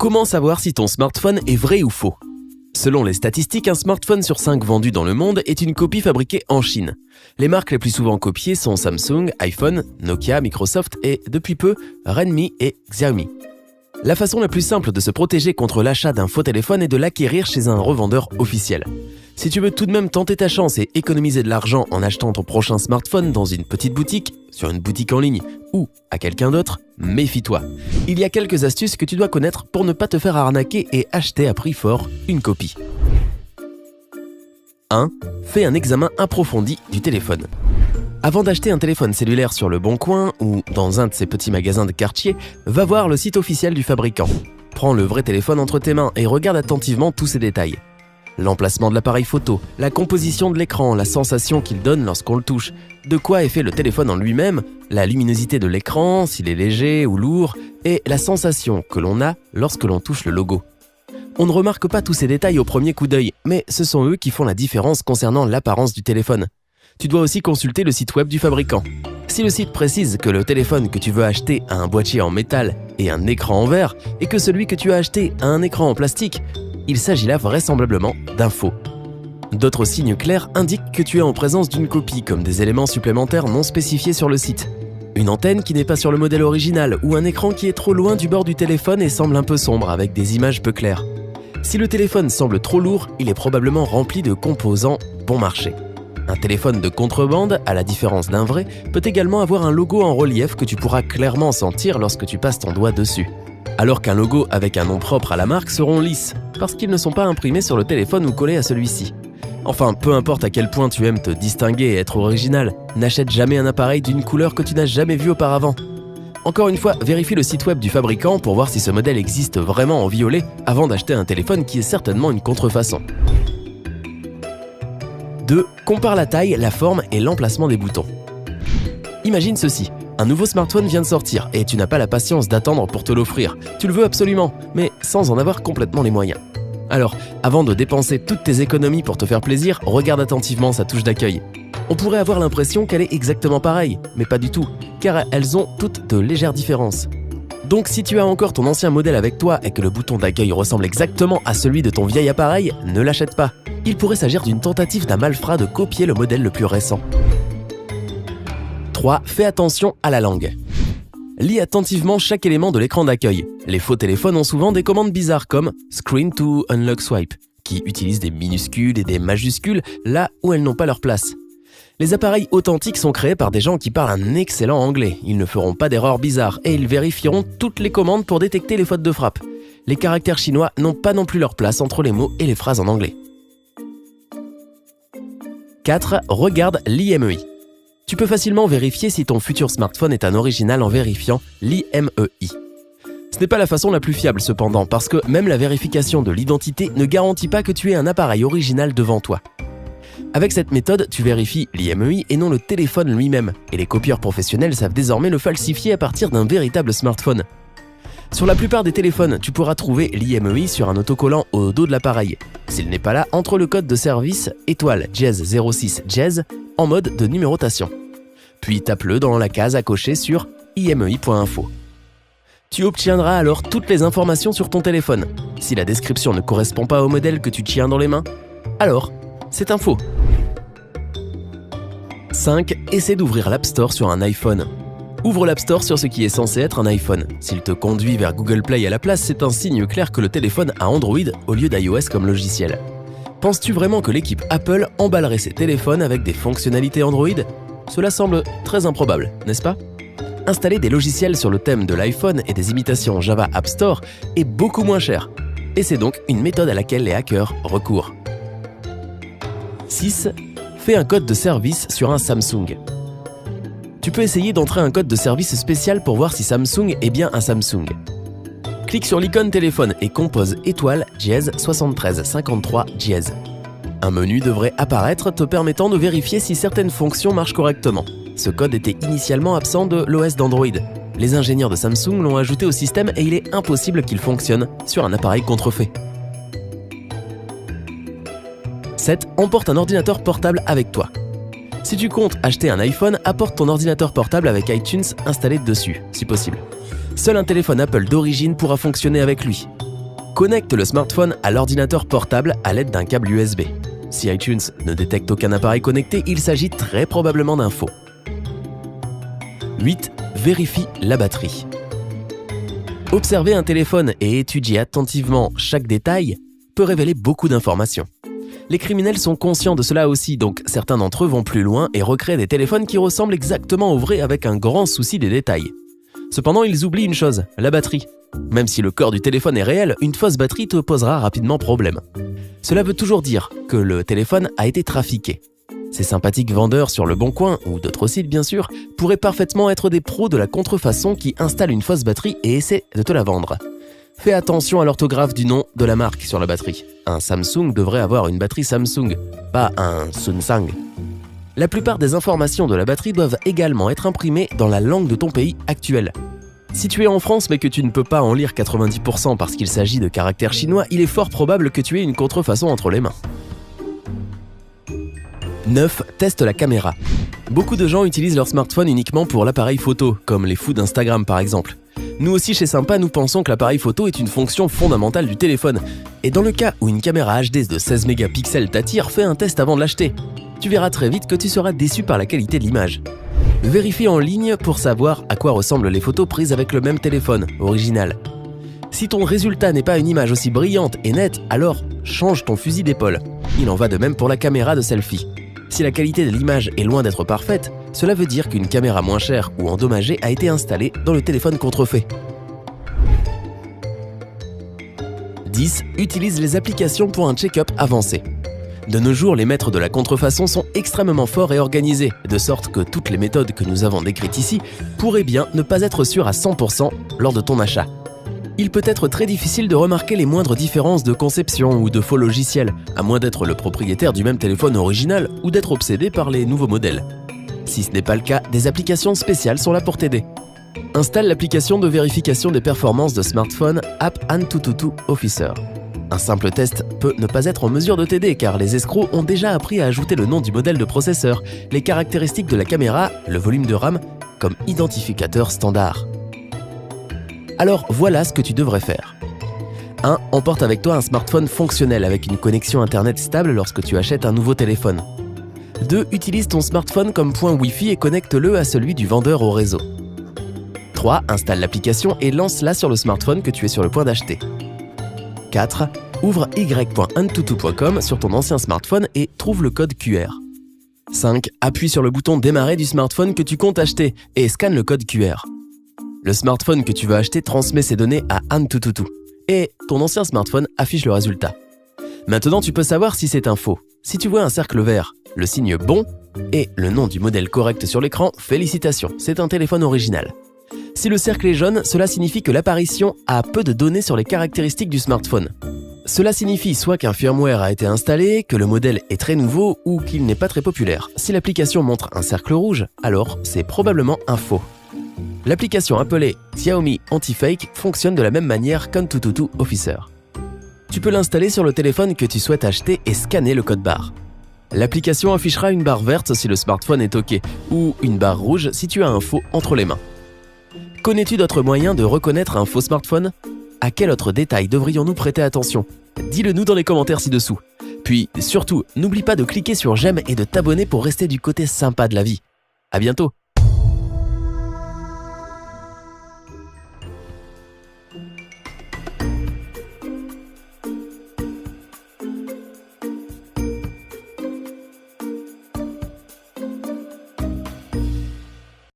Comment savoir si ton smartphone est vrai ou faux ? Selon les statistiques, un smartphone sur 5 vendu dans le monde est une copie fabriquée en Chine. Les marques les plus souvent copiées sont Samsung, iPhone, Nokia, Microsoft et, depuis peu, Redmi et Xiaomi. La façon la plus simple de se protéger contre l'achat d'un faux téléphone est de l'acquérir chez un revendeur officiel. Si tu veux tout de même tenter ta chance et économiser de l'argent en achetant ton prochain smartphone dans une petite boutique, sur une boutique en ligne ou à quelqu'un d'autre, méfie-toi. Il y a quelques astuces que tu dois connaître pour ne pas te faire arnaquer et acheter à prix fort une copie. 1. Fais un examen approfondi du téléphone. Avant d'acheter un téléphone cellulaire sur Le Bon Coin ou dans un de ces petits magasins de quartier, va voir le site officiel du fabricant. Prends le vrai téléphone entre tes mains et regarde attentivement tous ses détails. L'emplacement de l'appareil photo, la composition de l'écran, la sensation qu'il donne lorsqu'on le touche, de quoi est fait le téléphone en lui-même, la luminosité de l'écran, s'il est léger ou lourd, et la sensation que l'on a lorsque l'on touche le logo. On ne remarque pas tous ces détails au premier coup d'œil, mais ce sont eux qui font la différence concernant l'apparence du téléphone. Tu dois aussi consulter le site web du fabricant. Si le site précise que le téléphone que tu veux acheter a un boîtier en métal et un écran en verre, et que celui que tu as acheté a un écran en plastique, il s'agit là vraisemblablement d'un faux. D'autres signes clairs indiquent que tu es en présence d'une copie, comme des éléments supplémentaires non spécifiés sur le site. Une antenne qui n'est pas sur le modèle original ou un écran qui est trop loin du bord du téléphone et semble un peu sombre avec des images peu claires. Si le téléphone semble trop lourd, il est probablement rempli de composants bon marché. Un téléphone de contrebande, à la différence d'un vrai, peut également avoir un logo en relief que tu pourras clairement sentir lorsque tu passes ton doigt dessus. Alors qu'un logo avec un nom propre à la marque seront lisses, parce qu'ils ne sont pas imprimés sur le téléphone ou collés à celui-ci. Enfin, peu importe à quel point tu aimes te distinguer et être original, n'achète jamais un appareil d'une couleur que tu n'as jamais vue auparavant. Encore une fois, vérifie le site web du fabricant pour voir si ce modèle existe vraiment en violet avant d'acheter un téléphone qui est certainement une contrefaçon. 2. Compare la taille, la forme et l'emplacement des boutons. Imagine ceci. Un nouveau smartphone vient de sortir et tu n'as pas la patience d'attendre pour te l'offrir. Tu le veux absolument, mais sans en avoir complètement les moyens. Alors, avant de dépenser toutes tes économies pour te faire plaisir, regarde attentivement sa touche d'accueil. On pourrait avoir l'impression qu'elle est exactement pareille, mais pas du tout, car elles ont toutes de légères différences. Donc si tu as encore ton ancien modèle avec toi et que le bouton d'accueil ressemble exactement à celui de ton vieil appareil, ne l'achète pas. Il pourrait s'agir d'une tentative d'un malfrat de copier le modèle le plus récent. 3. Fais attention à la langue. Lis attentivement chaque élément de l'écran d'accueil. Les faux téléphones ont souvent des commandes bizarres comme « Screen to Unlock Swipe » qui utilisent des minuscules et des majuscules là où elles n'ont pas leur place. Les appareils authentiques sont créés par des gens qui parlent un excellent anglais. Ils ne feront pas d'erreurs bizarres et ils vérifieront toutes les commandes pour détecter les fautes de frappe. Les caractères chinois n'ont pas non plus leur place entre les mots et les phrases en anglais. 4. Regarde l'IMEI. Tu peux facilement vérifier si ton futur smartphone est un original en vérifiant l'IMEI. Ce n'est pas la façon la plus fiable cependant, parce que même la vérification de l'identité ne garantit pas que tu aies un appareil original devant toi. Avec cette méthode, tu vérifies l'IMEI et non le téléphone lui-même, et les copieurs professionnels savent désormais le falsifier à partir d'un véritable smartphone. Sur la plupart des téléphones, tu pourras trouver l'IMEI sur un autocollant au dos de l'appareil. S'il n'est pas là, entre le code de service étoile dièse 06 dièse en mode de numérotation. Puis tape-le dans la case à cocher sur imei.info. Tu obtiendras alors toutes les informations sur ton téléphone. Si la description ne correspond pas au modèle que tu tiens dans les mains, alors c'est un faux. 5. Essaie d'ouvrir l'App Store sur un iPhone. Ouvre l'App Store sur ce qui est censé être un iPhone. S'il te conduit vers Google Play à la place, c'est un signe clair que le téléphone a Android au lieu d'iOS comme logiciel. Penses-tu vraiment que l'équipe Apple emballerait ses téléphones avec des fonctionnalités Android ? Cela semble très improbable, n'est-ce pas ? Installer des logiciels sur le thème de l'iPhone et des imitations Java App Store est beaucoup moins cher. Et c'est donc une méthode à laquelle les hackers recourent. 6. Fais un code de service sur un Samsung. Tu peux essayer d'entrer un code de service spécial pour voir si Samsung est bien un Samsung. Clique sur l'icône téléphone et compose étoile dièse 73 53 dièse. Un menu devrait apparaître te permettant de vérifier si certaines fonctions marchent correctement. Ce code était initialement absent de l'OS d'Android. Les ingénieurs de Samsung l'ont ajouté au système et il est impossible qu'il fonctionne sur un appareil contrefait. 7. Emporte un ordinateur portable avec toi. Si tu comptes acheter un iPhone, apporte ton ordinateur portable avec iTunes installé dessus, si possible. Seul un téléphone Apple d'origine pourra fonctionner avec lui. Connecte le smartphone à l'ordinateur portable à l'aide d'un câble USB. Si iTunes ne détecte aucun appareil connecté, il s'agit très probablement d'un faux. 8. Vérifie la batterie. Observer un téléphone et étudier attentivement chaque détail peut révéler beaucoup d'informations. Les criminels sont conscients de cela aussi, donc certains d'entre eux vont plus loin et recréent des téléphones qui ressemblent exactement au vrai avec un grand souci des détails. Cependant, ils oublient une chose, la batterie. Même si le corps du téléphone est réel, une fausse batterie te posera rapidement problème. Cela veut toujours dire que le téléphone a été trafiqué. Ces sympathiques vendeurs sur Le Bon Coin, ou d'autres sites bien sûr, pourraient parfaitement être des pros de la contrefaçon qui installent une fausse batterie et essaient de te la vendre. Fais attention à l'orthographe du nom de la marque sur la batterie. Un Samsung devrait avoir une batterie Samsung, pas un Sunsang. La plupart des informations de la batterie doivent également être imprimées dans la langue de ton pays actuel. Si tu es en France mais que tu ne peux pas en lire 90% parce qu'il s'agit de caractères chinois, il est fort probable que tu aies une contrefaçon entre les mains. 9. Teste la caméra. Beaucoup de gens utilisent leur smartphone uniquement pour l'appareil photo, comme les fous d'Instagram par exemple. Nous aussi chez Sympa, nous pensons que l'appareil photo est une fonction fondamentale du téléphone. Et dans le cas où une caméra HD de 16 mégapixels t'attire, fais un test avant de l'acheter. Tu verras très vite que tu seras déçu par la qualité de l'image. Vérifie en ligne pour savoir à quoi ressemblent les photos prises avec le même téléphone, original. Si ton résultat n'est pas une image aussi brillante et nette, alors change ton fusil d'épaule. Il en va de même pour la caméra de selfie. Si la qualité de l'image est loin d'être parfaite, cela veut dire qu'une caméra moins chère ou endommagée a été installée dans le téléphone contrefait. 10. Utilise les applications pour un check-up avancé. De nos jours, les maîtres de la contrefaçon sont extrêmement forts et organisés, de sorte que toutes les méthodes que nous avons décrites ici pourraient bien ne pas être sûres à 100% lors de ton achat. Il peut être très difficile de remarquer les moindres différences de conception ou de faux logiciels, à moins d'être le propriétaire du même téléphone original ou d'être obsédé par les nouveaux modèles. Si ce n'est pas le cas, des applications spéciales sont là pour t'aider. Installe l'application de vérification des performances de smartphone App Antututu Officer. Un simple test peut ne pas être en mesure de t'aider car les escrocs ont déjà appris à ajouter le nom du modèle de processeur, les caractéristiques de la caméra, le volume de RAM comme identificateur standard. Alors voilà ce que tu devrais faire. 1. Emporte avec toi un smartphone fonctionnel avec une connexion internet stable lorsque tu achètes un nouveau téléphone. 2. Utilise ton smartphone comme point Wi-Fi et connecte-le à celui du vendeur au réseau. 3. Installe l'application et lance-la sur le smartphone que tu es sur le point d'acheter. 4. Ouvre y.antutu.com sur ton ancien smartphone et trouve le code QR. 5. Appuie sur le bouton démarrer du smartphone que tu comptes acheter et scanne le code QR. Le smartphone que tu veux acheter transmet ses données à Antututu et ton ancien smartphone affiche le résultat. Maintenant, tu peux savoir si c'est un faux. Si tu vois un cercle vert, le signe bon et le nom du modèle correct sur l'écran, félicitations, c'est un téléphone original. Si le cercle est jaune, cela signifie que l'apparition a peu de données sur les caractéristiques du smartphone. Cela signifie soit qu'un firmware a été installé, que le modèle est très nouveau ou qu'il n'est pas très populaire. Si l'application montre un cercle rouge, alors c'est probablement un faux. L'application appelée Xiaomi Anti-Fake fonctionne de la même manière qu'Antututu Officer. Tu peux l'installer sur le téléphone que tu souhaites acheter et scanner le code barre. L'application affichera une barre verte si le smartphone est OK ou une barre rouge si tu as un faux entre les mains. Connais-tu d'autres moyens de reconnaître un faux smartphone ? À quel autre détail devrions-nous prêter attention ? Dis-le nous dans les commentaires ci-dessous. Puis surtout, n'oublie pas de cliquer sur j'aime et de t'abonner pour rester du côté sympa de la vie. À bientôt.